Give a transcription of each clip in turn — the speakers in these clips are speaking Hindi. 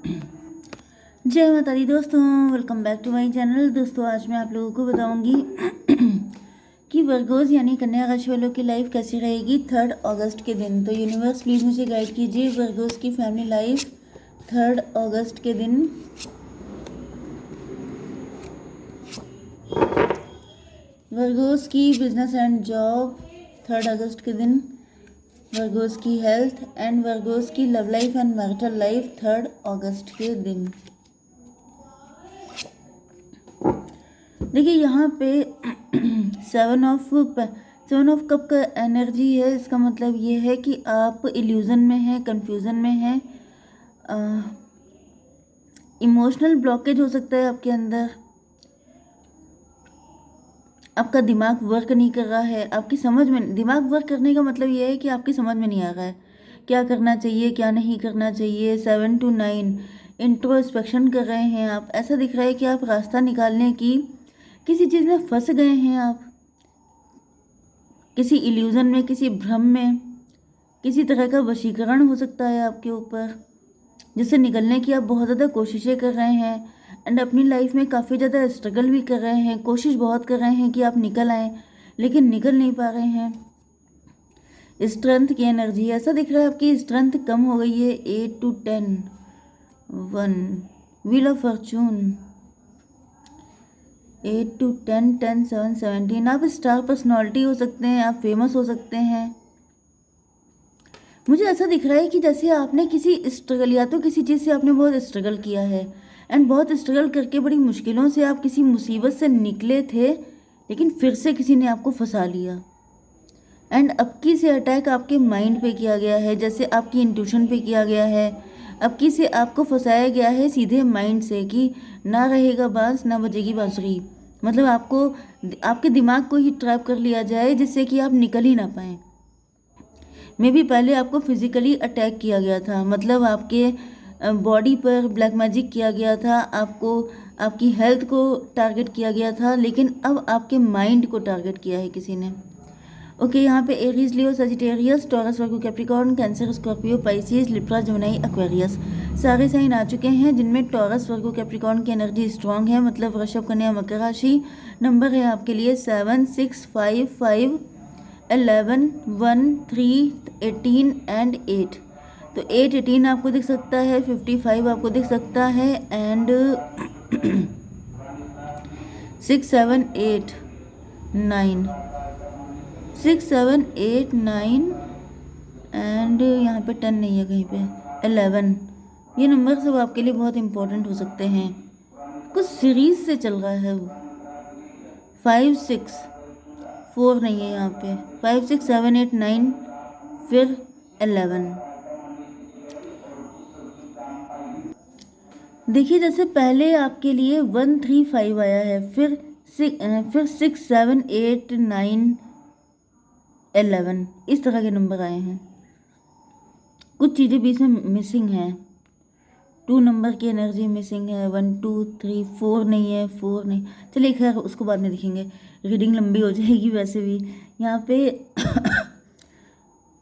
जय माता दी दोस्तों, welcome back to my channel. दोस्तों आज मैं आप लोगों को बताऊंगी कि वर्गोस यानी कन्या राशि वालों की लाइफ कैसी रहेगी 3 अगस्त के दिन। तो यूनिवर्स प्लीज़ मुझे गाइड कीजिए वर्गोस की फैमिली लाइफ 3 अगस्त के दिन। वर्गोस की बिजनेस एंड जॉब 3 अगस्त के दिन। वर्गोस की हेल्थ एंड वर्गोस की love life and marital life 3 अगस्त के दिन। देखिए यहाँ पे सेवन ऑफ कप का एनर्जी है। इसका मतलब ये है कि आप इल्यूजन में हैं, कंफ्यूजन में हैं, इमोशनल ब्लॉकेज हो सकता है आपके अंदर, आपका दिमाग वर्क नहीं कर रहा है, आपकी समझ में, दिमाग वर्क करने का मतलब ये है कि आपकी समझ में नहीं आ रहा है क्या करना चाहिए क्या नहीं करना चाहिए। 7 to 9 इंट्रोस्पेक्शन कर रहे हैं आप। ऐसा दिख रहा है कि आप रास्ता निकालने की किसी चीज़ में फंस गए हैं, आप किसी इल्यूजन में, किसी भ्रम में, किसी तरह का वशीकरण हो सकता है आपके ऊपर, जिससे निकलने की आप बहुत ज़्यादा कोशिशें कर रहे हैं एंड अपनी लाइफ में काफ़ी ज़्यादा स्ट्रगल भी कर रहे हैं, कोशिश बहुत कर रहे हैं कि आप निकल आएँ लेकिन निकल नहीं पा रहे हैं। स्ट्रेंथ की एनर्जी ऐसा दिख रहा है आपकी स्ट्रेंथ कम हो गई है। 8 to 10 1 wheel of Fortune 8 to 10 10 7 17। आप स्टार पर्सनालिटी हो सकते हैं, आप फेमस हो सकते हैं। मुझे ऐसा दिख रहा है कि जैसे आपने किसी स्ट्रगल, या तो किसी चीज़ से आपने बहुत स्ट्रगल किया है एंड बहुत स्ट्रगल करके बड़ी मुश्किलों से आप किसी मुसीबत से निकले थे, लेकिन फिर से किसी ने आपको फंसा लिया एंड अब की से अटैक आपके माइंड पे किया गया है, जैसे आपकी इंट्यूशन पे किया गया है। अब की से आपको फंसाया गया है सीधे माइंड से कि ना रहेगा बांस ना बजेगी बांसुरी। मतलब आपको, आपके दिमाग को ही ट्रैप कर लिया जाए जिससे कि आप निकल ही ना पाएँ। मे बी पहले आपको फिजिकली अटैक किया गया था, मतलब आपके बॉडी पर ब्लैक मैजिक किया गया था, आपको आपकी हेल्थ को टारगेट किया गया था, लेकिन अब आपके माइंड को टारगेट किया है किसी ने। ओके, यहाँ पे Aries, Leo, Sagittarius, Taurus, Virgo, Capricorn, Cancer, Scorpio, Pisces, Libra, Gemini, Aquarius सारे साइन आ चुके हैं जिनमें टॉरस, वर्गो, कैप्रिकॉर्न की एनर्जी स्ट्रांग है। मतलब वृषभ, कन्या, मकर राशि। नंबर है आपके लिए 7 6 5 5 11 1 3 18 एंड 8। तो 8 18 आपको दिख सकता है, 55 आपको दिख सकता है एंड 6 7 8 9 6 7 8 9 एंड यहाँ पे 10 नहीं है कहीं पे, 11। ये नंबर सब आपके लिए बहुत इंपॉर्टेंट हो सकते हैं, कुछ सीरीज से चल रहा है वो। 5 6 4 नहीं है यहाँ पे, 5 6 7 8 9 फिर 11। देखिए जैसे पहले आपके लिए 1 3 5 आया है, फिर 6 7 8 9 11 इस तरह के नंबर आए हैं। कुछ चीज़ें बीच में मिसिंग हैं, 2 नंबर की एनर्जी मिसिंग है, 1 2 3 4 नहीं है, 4 नहीं। चलिए खैर उसको बाद में देखेंगे, रीडिंग लंबी हो जाएगी वैसे भी। यहाँ पे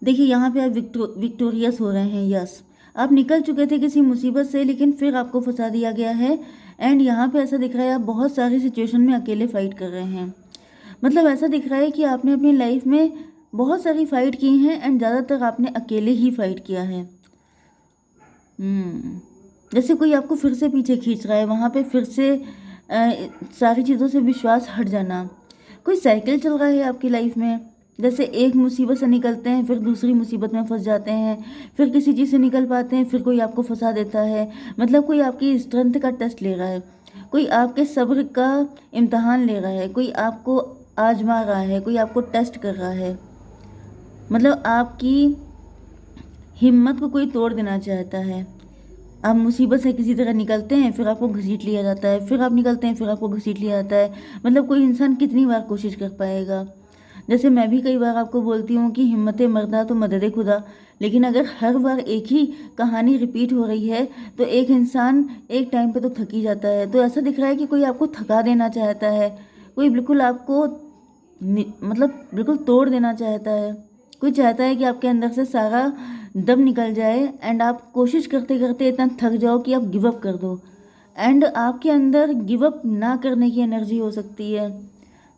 देखिए यहाँ पे आप विक्टोरियस हो रहे हैं। यस, आप निकल चुके थे किसी मुसीबत से लेकिन फिर आपको फंसा दिया गया है एंड यहाँ पे ऐसा दिख रहा है आप बहुत सारी सिचुएशन में अकेले फाइट कर रहे हैं। मतलब ऐसा दिख रहा है कि आपने अपनी लाइफ में बहुत सारी फाइट की हैं एंड ज़्यादातर आपने अकेले ही फाइट किया है। जैसे कोई आपको फिर से पीछे खींच रहा है, वहाँ पे फिर से सारी चीज़ों से विश्वास हट जाना। कोई साइकिल चल रहा है आपकी लाइफ में, जैसे एक मुसीबत से निकलते हैं फिर दूसरी मुसीबत में फंस जाते हैं, फिर किसी चीज़ से निकल पाते हैं फिर कोई आपको फंसा देता है। मतलब कोई आपकी स्ट्रेंथ का टेस्ट ले रहा है, कोई आपके सब्र का इम्तहान ले रहा है, कोई आपको आजमा रहा है, कोई आपको टेस्ट कर रहा है। मतलब आपकी हिम्मत को कोई तोड़ देना चाहता है। आप मुसीबत से किसी तरह निकलते हैं फिर आपको घसीट लिया जाता है, फिर आप निकलते हैं फिर आपको घसीट लिया जाता है। मतलब कोई इंसान कितनी बार कोशिश कर पाएगा। जैसे मैं भी कई बार आपको बोलती हूँ कि हिम्मत मर्दा तो मदद खुदा, लेकिन अगर हर बार एक ही कहानी रिपीट हो रही है तो एक इंसान एक टाइम पे तो थक ही जाता है। तो ऐसा दिख रहा है कि कोई आपको थका देना चाहता है, कोई बिल्कुल आपको मतलब बिल्कुल तोड़ देना चाहता है। कोई चाहता है कि आपके अंदर से सारा दम निकल जाए एंड आप कोशिश करते करते इतना थक जाओ कि आप गिव अप कर दो। एंड आपके अंदर गिव अप ना करने की एनर्जी हो सकती है,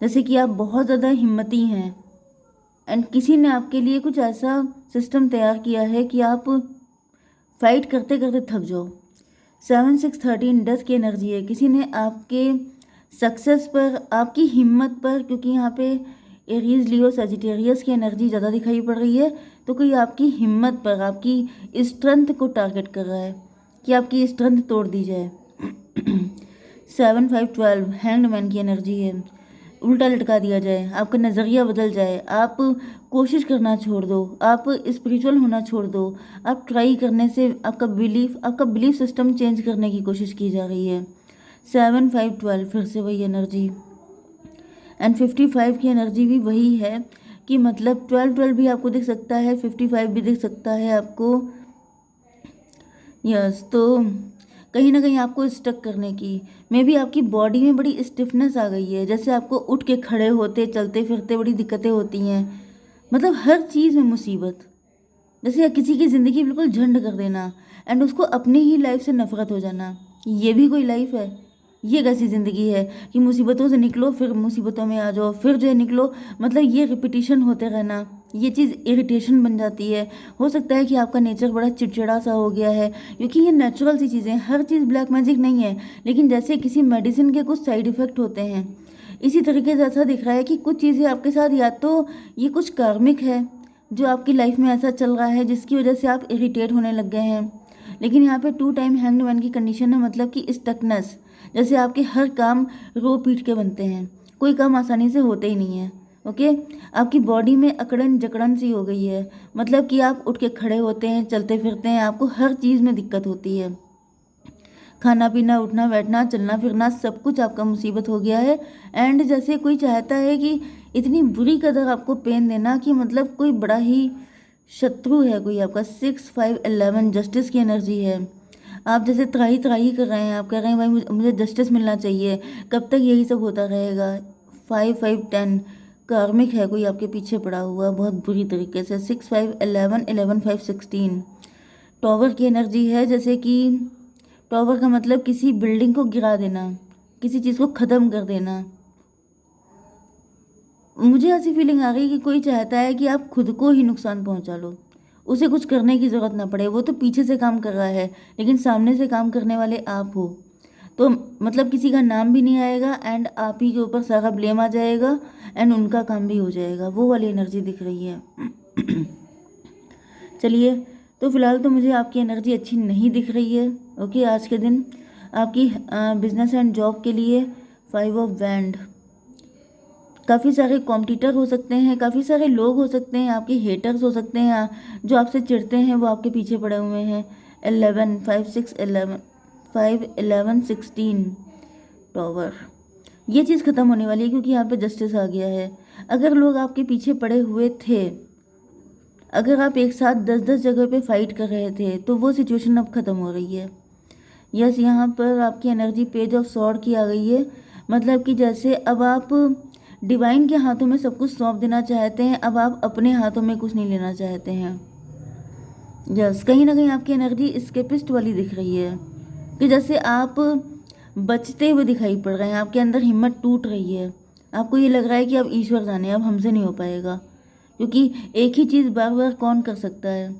जैसे कि आप बहुत ज़्यादा हिम्मती हैं एंड किसी ने आपके लिए कुछ ऐसा सिस्टम तैयार किया है कि आप फाइट करते करते थक जाओ। 7 6 13 डेथ की एनर्जी है। किसी ने आपके सक्सेस पर, आपकी हिम्मत पर, क्योंकि यहाँ पे एरीज लियो सजिटेरियस की एनर्जी ज़्यादा दिखाई पड़ रही है, तो कोई आपकी हिम्मत पर, आपकी स्ट्रेंथ को टारगेट कर रहा है कि आपकी स्ट्रेंथ तोड़ दी जाए। 7 5 12 हैंग्ड मैन की एनर्जी है। उल्टा लटका दिया जाए, आपका नज़रिया बदल जाए, आप कोशिश करना छोड़ दो, आप स्पिरिचुअल होना छोड़ दो, आप ट्राई करने से आपका बिलीफ सिस्टम चेंज करने की कोशिश की जा रही है। 7 5 12 फिर से वही एनर्जी एंड 55 की एनर्जी भी वही है कि मतलब 12 12 भी आपको दिख सकता है, 55 भी दिख सकता है आपको। यस, तो कहीं ना कहीं आपको स्टक करने की, मे बी आपकी बॉडी में बड़ी स्टिफनेस आ गई है, जैसे आपको उठ के खड़े होते चलते फिरते बड़ी दिक्कतें होती हैं, मतलब हर चीज़ में मुसीबत, जैसे किसी की ज़िंदगी बिल्कुल झंड कर देना एंड उसको अपनी ही लाइफ से नफरत हो जाना। ये भी कोई लाइफ है? ये कैसी ज़िंदगी है कि मुसीबतों से निकलो फिर मुसीबतों में आ जाओ, फिर जो है निकलो, मतलब ये रिपीटिशन होते रहना, ये चीज़ इरिटेशन बन जाती है। हो सकता है कि आपका नेचर बड़ा चिड़चिड़ा सा हो गया है, क्योंकि ये नेचुरल सी चीज़ें, हर चीज़ ब्लैक मैजिक नहीं है, लेकिन जैसे किसी मेडिसिन के कुछ साइड इफ़ेक्ट होते हैं, इसी तरीके से ऐसा दिख रहा है कि कुछ चीज़ें आपके साथ या तो ये कुछ कार्मिक है जो आपकी लाइफ में ऐसा चल रहा है जिसकी वजह से आप इरिटेट होने लग गए हैं। लेकिन यहाँ पे 2 टाइम हैंग्ड मैन की कंडीशन है, मतलब कि स्टकनेस, जैसे आपके हर काम रो पीट के बनते हैं, कोई काम आसानी से होते ही नहीं है। ओके, आपकी बॉडी में अकड़न जकड़न सी हो गई है, मतलब कि आप उठ के खड़े होते हैं, चलते फिरते हैं, आपको हर चीज़ में दिक्कत होती है, खाना पीना, उठना बैठना, चलना फिरना, सब कुछ आपका मुसीबत हो गया है। एंड जैसे कोई चाहता है कि इतनी बुरी कदर आपको पेन देना कि मतलब कोई बड़ा ही शत्रु है कोई आपका। 6 5 11 जस्टिस की एनर्जी है। आप जैसे त्राही त्राही कर रहे हैं, आप कह रहे हैं भाई मुझे जस्टिस मिलना चाहिए, कब तक यही सब होता रहेगा। 5 5 10 कार्मिक है कोई आपके पीछे पड़ा हुआ बहुत बुरी तरीके से। 6 5 11 11 5 16 टॉवर की एनर्जी है, जैसे कि टॉवर का मतलब किसी बिल्डिंग को गिरा देना, किसी चीज़ को ख़त्म कर देना। मुझे ऐसी फीलिंग आ गई कि कोई चाहता है कि आप खुद को ही नुकसान पहुंचा लो, उसे कुछ करने की ज़रूरत ना पड़े, वो तो पीछे से काम कर रहा है, लेकिन सामने से काम करने वाले आप हो, तो मतलब किसी का नाम भी नहीं आएगा एंड आप ही के ऊपर सारा ब्लेम आ जाएगा एंड उनका काम भी हो जाएगा। वो वाली एनर्जी दिख रही है। चलिए, तो फिलहाल तो मुझे आपकी एनर्जी अच्छी नहीं दिख रही है। ओके, आज के दिन आपकी बिजनेस एंड जॉब के लिए 5 ऑफ वैंड, काफ़ी सारे कॉम्पिटिटर हो सकते हैं, काफ़ी सारे लोग हो सकते हैं, आपके हेटर्स हो सकते हैं जो आपसे चिढ़ते हैं, वो आपके पीछे पड़े हुए हैं। 11 5 6 11 5 11 16 टॉवर, ये चीज़ ख़त्म होने वाली है क्योंकि यहाँ पे जस्टिस आ गया है। अगर लोग आपके पीछे पड़े हुए थे, अगर आप एक साथ 10 10 जगह पे फाइट कर रहे थे, तो वो सिचुएशन अब ख़त्म हो रही है। यस, यहाँ पर आपकी एनर्जी पेज ऑफ सॉर्ड की आ गई है, मतलब कि जैसे अब आप डिवाइन के हाथों में सब कुछ सौंप देना चाहते हैं, अब आप अपने हाथों में कुछ नहीं लेना चाहते हैं। यस, कहीं ना कहीं आपकी एनर्जी एस्केपिस्ट वाली दिख रही है कि जैसे आप बचते हुए दिखाई पड़ रहे हैं, आपके अंदर हिम्मत टूट रही है, आपको ये लग रहा है कि अब ईश्वर जाने, अब हमसे नहीं हो पाएगा, क्योंकि एक ही चीज़ बार बार कौन कर सकता है।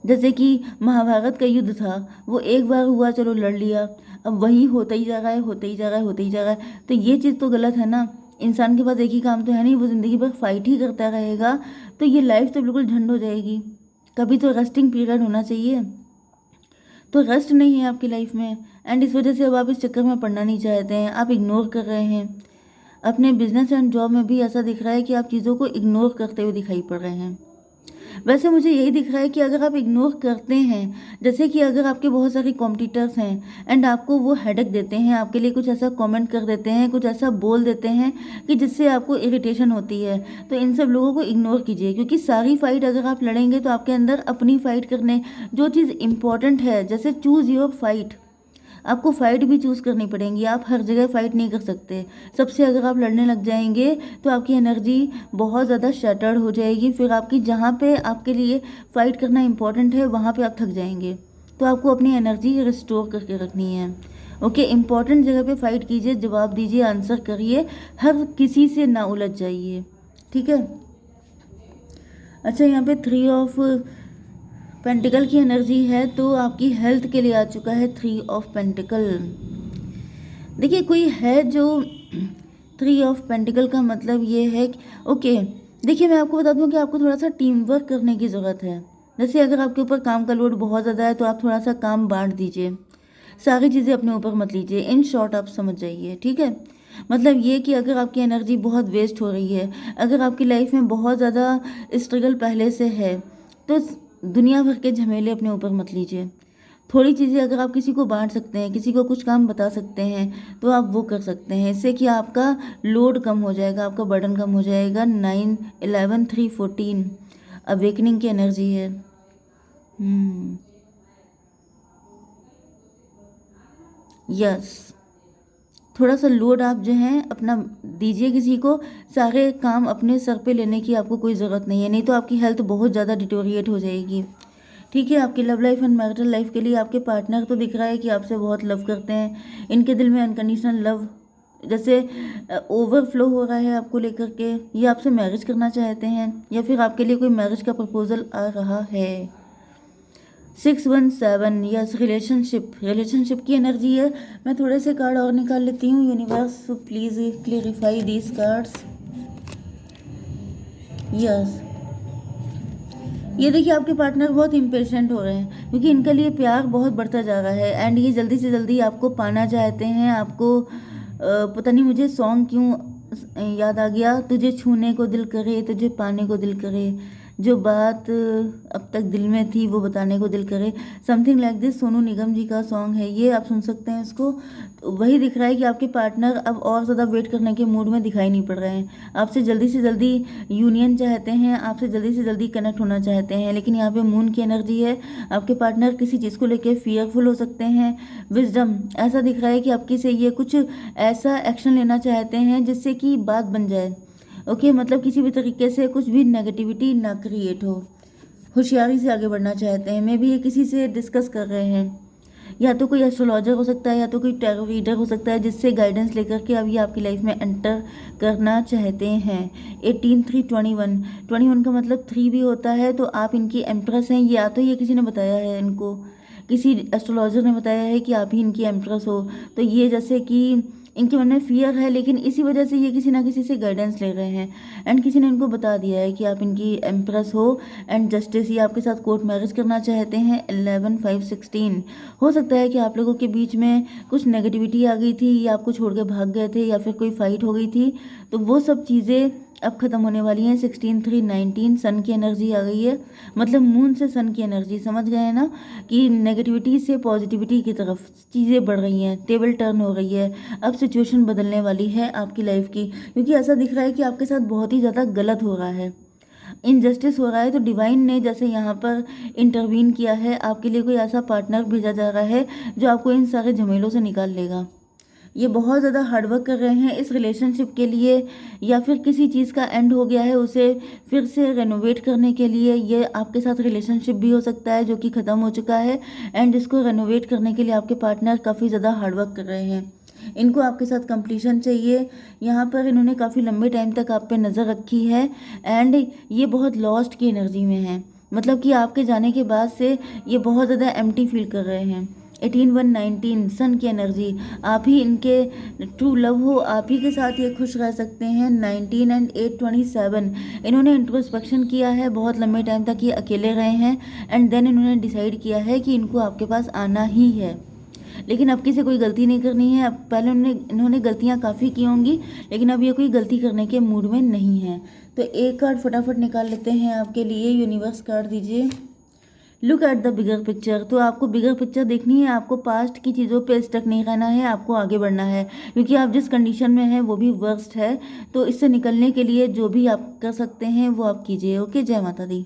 जैसे कि महाभारत का युद्ध था, वो एक बार हुआ, चलो लड़ लिया, अब वही होता ही जा रहा है, होता ही जा रहा है, होता ही जा रहा है, तो ये चीज़ तो गलत है ना। इंसान के पास एक ही काम तो है नहीं, वो ज़िंदगी भर फाइट ही करता रहेगा, तो ये लाइफ तो बिल्कुल झंड हो जाएगी। कभी तो रेस्टिंग पीरियड होना चाहिए, तो रेस्ट नहीं है आपकी लाइफ में एंड इस वजह से अब आप इस चक्कर में पड़ना नहीं चाहते हैं, आप इग्नोर कर रहे हैं। अपने बिजनेस एंड जॉब में भी ऐसा दिख रहा है कि आप चीज़ों को इग्नोर करते हुए दिखाई पड़ रहे हैं। वैसे मुझे यही दिख रहा है कि अगर आप इग्नोर करते हैं, जैसे कि अगर आपके बहुत सारे कॉम्पिटिटर्स हैं एंड आपको वो हेडेक देते हैं, आपके लिए कुछ ऐसा कमेंट कर देते हैं, कुछ ऐसा बोल देते हैं कि जिससे आपको इरिटेशन होती है, तो इन सब लोगों को इग्नोर कीजिए, क्योंकि सारी फाइट अगर आप लड़ेंगे तो आपके अंदर अपनी फाइट करने, जो चीज़ इंपॉर्टेंट है, जैसे चूज़ योर फाइट, आपको फ़ाइट भी चूज़ करनी पड़ेंगी, आप हर जगह फ़ाइट नहीं कर सकते। सबसे अगर आप लड़ने लग जाएंगे तो आपकी एनर्जी बहुत ज़्यादा शैटर्ड हो जाएगी, फिर आपकी जहाँ पे आपके लिए फ़ाइट करना इम्पॉर्टेंट है वहाँ पे आप थक जाएंगे। तो आपको अपनी एनर्जी रिस्टोर करके रखनी है। ओके, इम्पॉर्टेंट जगह पे फ़ाइट कीजिए, जवाब दीजिए, आंसर करिए, हर किसी से ना उलझ जाइए, ठीक है। अच्छा, यहाँ पे 3 ऑफ पेंटिकल की एनर्जी है, तो आपकी हेल्थ के लिए आ चुका है 3 ऑफ पेंटिकल। देखिए, कोई है जो 3 ऑफ पेंटिकल का मतलब ये है कि ओके, देखिए मैं आपको बता दूं कि आपको थोड़ा सा टीम वर्क करने की ज़रूरत है। जैसे अगर आपके ऊपर काम का लोड बहुत ज़्यादा है तो आप थोड़ा सा काम बांट दीजिए, सारी चीज़ें अपने ऊपर मत लीजिए। इन शॉर्ट आप समझ जाइए, ठीक है। मतलब ये कि अगर आपकी एनर्जी बहुत वेस्ट हो रही है, अगर आपकी लाइफ में बहुत ज़्यादा स्ट्रगल पहले से है, तो दुनिया भर के झमेले अपने ऊपर मत लीजिए। थोड़ी चीज़ें अगर आप किसी को बांट सकते हैं, किसी को कुछ काम बता सकते हैं, तो आप वो कर सकते हैं। इससे कि आपका लोड कम हो जाएगा, आपका बर्डन कम हो जाएगा। 9, 11, 3, 14 अवेकनिंग की एनर्जी है। यस, थोड़ा सा लोड आप जो है अपना दीजिए किसी को, सारे काम अपने सर पे लेने की आपको कोई ज़रूरत नहीं है, नहीं तो आपकी हेल्थ बहुत ज़्यादा डिटोरिएट हो जाएगी, ठीक है। आपकी love life and marital life के लिए आपके पार्टनर तो दिख रहा है कि आपसे बहुत लव करते हैं, इनके दिल में अनकंडीशनल लव जैसे ओवरफ्लो हो रहा है आपको लेकर के, ये आपसे मैरिज करना चाहते हैं या फिर आपके लिए कोई मैरिज का प्रपोजल आ रहा है। 617, यस, रिलेशनशिप की एनर्जी है। मैं थोड़े से कार्ड और निकाल लेती हूँ। Universe please clarify these cards. Yes, ये देखिए आपके पार्टनर बहुत इम्पेशेंट हो रहे हैं क्योंकि इनके लिए प्यार बहुत बढ़ता जा रहा है एंड ये जल्दी से जल्दी आपको पाना चाहते हैं। आपको पता नहीं मुझे सॉन्ग क्यों याद आ गया, तुझे छूने को दिल करे, तुझे पाने को दिल करे, जो बात अब तक दिल में थी वो बताने को दिल करे, something like this. Sonu Nigam जी का सॉन्ग है ये, आप सुन सकते हैं इसको। तो वही दिख रहा है कि आपके पार्टनर अब और ज़्यादा वेट करने के मूड में दिखाई नहीं पड़ रहे हैं, आपसे जल्दी से जल्दी यूनियन चाहते हैं, आपसे जल्दी से जल्दी कनेक्ट होना चाहते हैं। लेकिन यहाँ पे मून की एनर्जी है, आपके पार्टनर किसी चीज़ को लेकर फियरफुल हो सकते हैं। विजडम ऐसा दिख रहा है कि आपकी से ये कुछ ऐसा एक्शन लेना चाहते हैं जिससे कि बात बन जाए। ओके, मतलब किसी भी तरीके से कुछ भी नेगेटिविटी ना क्रिएट हो, होशियारी से आगे बढ़ना चाहते हैं। मे भी ये किसी से डिस्कस कर रहे हैं, या तो कोई एस्ट्रोलॉजर हो सकता है या तो कोई टैरो रीडर हो सकता है जिससे गाइडेंस लेकर के अब ये आपकी लाइफ में एंटर करना चाहते हैं। 18, 3, 21 का मतलब 3 भी होता है, तो आप इनकी एम्प्रेस हैं। या तो ये किसी ने बताया है इनको, किसी एस्ट्रोलॉजर ने बताया है कि आप ही इनकी एम्प्रेस हो। तो ये जैसे कि इनके मन में फियर है, लेकिन इसी वजह से ये किसी ना किसी से गाइडेंस ले रहे हैं एंड किसी ने इनको बता दिया है कि आप इनकी एम्प्रेस हो। एंड जस्टिस, ये आपके साथ कोर्ट मैरिज करना चाहते हैं। 11, 5, 16 हो सकता है कि आप लोगों के बीच में कुछ नेगेटिविटी आ गई थी, या आपको छोड़ के भाग गए थे, या फिर कोई फाइट हो गई थी, तो वो सब चीज़ें अब खत्म होने वाली हैं। 16, 3, 19 सन की एनर्जी आ गई है, मतलब मून से सन की एनर्जी, समझ गए हैं ना कि नेगेटिविटी से पॉजिटिविटी की तरफ चीज़ें बढ़ रही हैं, टेबल टर्न हो रही है। अब सिचुएशन बदलने वाली है आपकी लाइफ की, क्योंकि ऐसा दिख रहा है कि आपके साथ बहुत ही ज़्यादा गलत हो रहा है, इनजस्टिस हो रहा है। तो डिवाइन ने जैसे यहाँ पर इंटरवीन किया है, आपके लिए कोई ऐसा पार्टनर भेजा जा रहा है जो आपको इन सारे झमेलों से निकाल लेगा। ये बहुत ज़्यादा हार्डवर्क कर रहे हैं इस रिलेशनशिप के लिए, या फिर किसी चीज़ का एंड हो गया है उसे फिर से रेनोवेट करने के लिए। ये आपके साथ रिलेशनशिप भी हो सकता है जो कि ख़त्म हो चुका है, एंड इसको रेनोवेट करने के लिए आपके पार्टनर काफ़ी ज़्यादा हार्डवर्क कर रहे हैं। इनको आपके साथ कंप्लीशन चाहिए। यहाँ पर इन्होंने काफ़ी लंबे टाइम तक आप पे नज़र रखी है एंड ये बहुत लॉस्ट की एनर्जी में है, मतलब कि आपके जाने के बाद से ये बहुत ज़्यादा एम्प्टी फील कर रहे हैं। 18, 1, 19 सन की एनर्जी, आप ही इनके ट्रू लव हो, आप ही के साथ ये खुश रह सकते हैं। 19 एंड 8, 27 इन्होंने इंट्रोस्पेक्शन किया है, बहुत लंबे टाइम तक ये अकेले रहे हैं एंड देन इन्होंने डिसाइड किया है कि इनको आपके पास आना ही है। लेकिन अब किसी कोई गलती नहीं करनी है। अब पहले इन्होंने गलतियां काफ़ी की होंगी, लेकिन अब ये कोई गलती करने के मूड में नहीं है। तो एक कार्ड फटाफट निकाल लेते हैं आपके लिए। यूनिवर्स कार्ड दीजिए। Look at the bigger picture. तो आपको बिगर पिक्चर देखनी है, आपको पास्ट की चीज़ों पे स्टक नहीं रहना है, आपको आगे बढ़ना है, क्योंकि आप जिस कंडीशन में हैं वो भी वर्स्ट है। तो इससे निकलने के लिए जो भी आप कर सकते हैं वो आप कीजिए। ओके, जय माता दी।